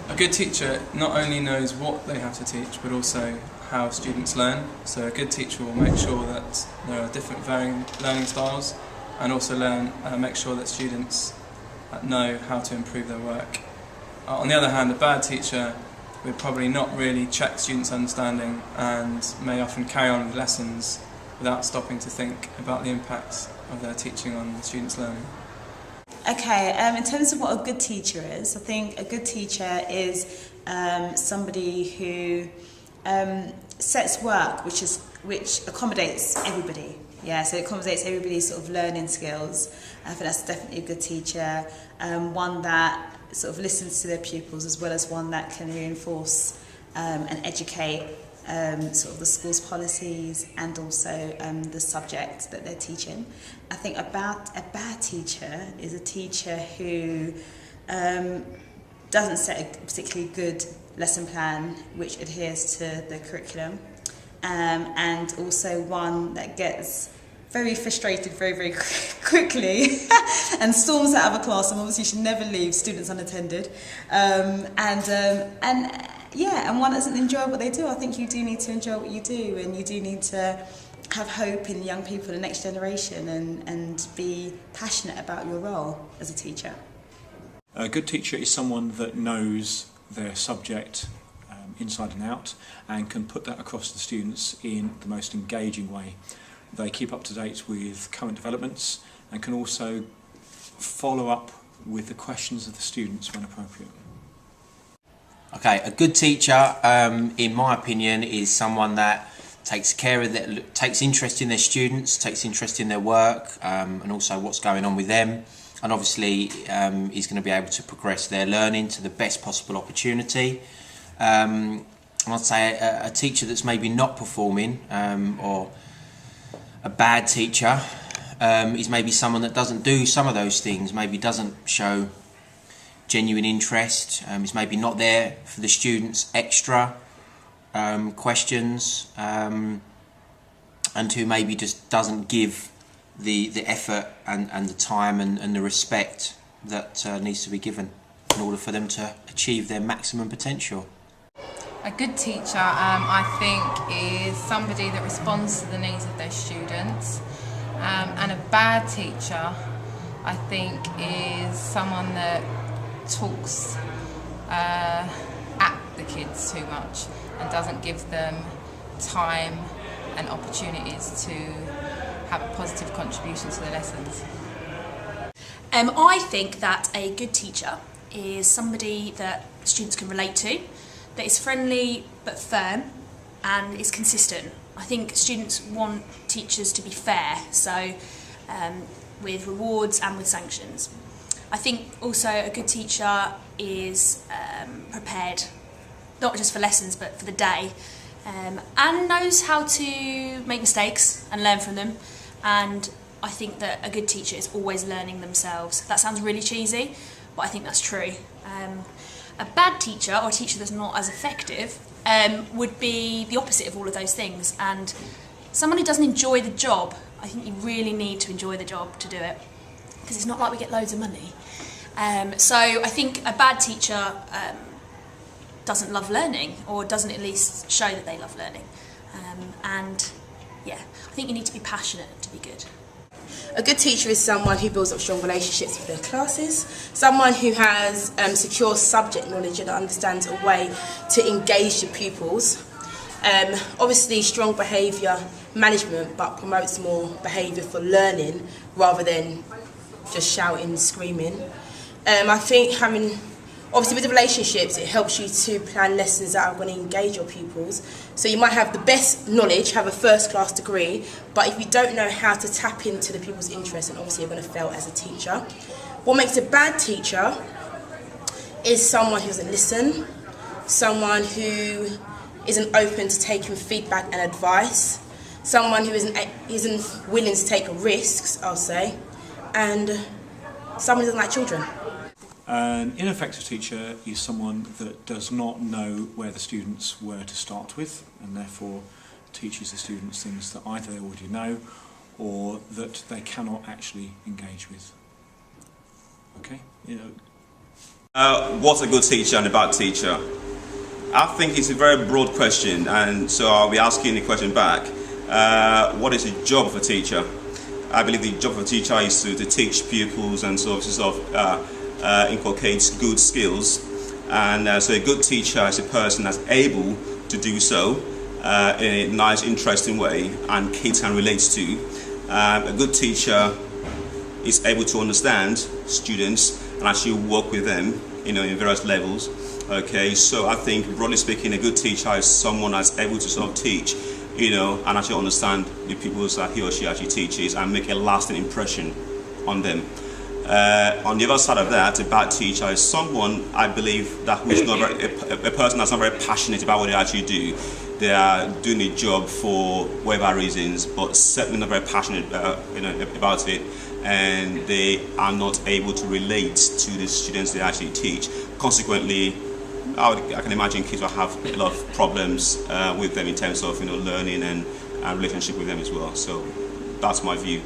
A good teacher not only knows what they have to teach, but also how students learn. So a good teacher will make sure that there are different varying learning styles, and also make sure that students know how to improve their work. On the other hand, a bad teacher would probably not really check students' understanding and may often carry on with lessons without stopping to think about the impacts of their teaching on the students' learning. Okay, in terms of what a good teacher is, I think a good teacher is somebody who sets work which accommodates everybody. Yeah, so it accommodates everybody's sort of learning skills. I think that's definitely a good teacher. One that sort of listens to their pupils, as well as one that can reinforce and educate sort of the school's policies and also the subject that they're teaching. I think a bad teacher is a teacher who doesn't set a particularly good lesson plan which adheres to the curriculum, and also one that gets very frustrated very quickly and storms out of a class, and obviously should never leave students unattended, and one doesn't enjoy what they do. I think you do need to enjoy what you do, and you do need to have hope in young people, the next generation, and be passionate about your role as a teacher. A good teacher is someone that knows their subject inside and out and can put that across to the students in the most engaging way. They keep up to date with current developments and can also follow up with the questions of the students when appropriate. Okay, a good teacher, in my opinion, is someone that takes interest in their students, takes interest in their work, and also what's going on with them, and obviously is going to be able to progress their learning to the best possible opportunity. I'd say a teacher that's maybe not performing, or a bad teacher, is maybe someone that doesn't do some of those things, maybe doesn't show genuine interest, is maybe not there for the students' extra questions, and who maybe just doesn't give the effort and the time and the respect that needs to be given in order for them to achieve their maximum potential. A good teacher, I think, is somebody that responds to the needs of their students, and a bad teacher, I think, is someone that talks at the kids too much and doesn't give them time and opportunities to have a positive contribution to the lessons. I think that a good teacher is somebody that students can relate to, that is friendly but firm and is consistent. I think students want teachers to be fair, so with rewards and with sanctions. I think also a good teacher is prepared, not just for lessons but for the day, and knows how to make mistakes and learn from them. And I think that a good teacher is always learning themselves. That sounds really cheesy, but I think that's true. A bad teacher, or a teacher that's not as effective, would be the opposite of all of those things. And someone who doesn't enjoy the job, I think you really need to enjoy the job to do it, because it's not like we get loads of money. So I think a bad teacher doesn't love learning, or doesn't at least show that they love learning. I think you need to be passionate to be good. A good teacher is someone who builds up strong relationships with their classes, someone who has secure subject knowledge and understands a way to engage the pupils. Obviously strong behaviour management, but promotes more behaviour for learning rather than just shouting and screaming. I think obviously with the relationships, it helps you to plan lessons that are going to engage your pupils. So you might have the best knowledge, have a first-class degree, but if you don't know how to tap into the pupils' interests, then obviously you're going to fail as a teacher. What makes a bad teacher is someone who doesn't listen, someone who isn't open to taking feedback and advice, someone who isn't willing to take risks, I'll say, and someone who doesn't like children. An ineffective teacher is someone that does not know where the students were to start with, and therefore teaches the students things that either they already know or that they cannot actually engage with. Okay? What's a good teacher and a bad teacher? I think it's a very broad question, and so I'll be asking the question back. What is the job of a teacher? I believe the job of a teacher is to teach pupils and sort of inculcate good skills. And so a good teacher is a person that's able to do so in a nice, interesting way, and kids can relate to. A good teacher is able to understand students and actually work with them, in various levels. Okay, so I think, broadly speaking, a good teacher is someone that's able to sort of teach, and actually understand the people that he or she actually teaches and make a lasting impression on them. On the other side of that, a bad teacher is someone, I believe, that who is not a person that's not very passionate about what they actually do. They are doing a job for whatever reasons, but certainly not very passionate, about it, and they are not able to relate to the students they actually teach. Consequently, I can imagine kids will have a lot of problems with them in terms of learning and relationship with them as well. So that's my view.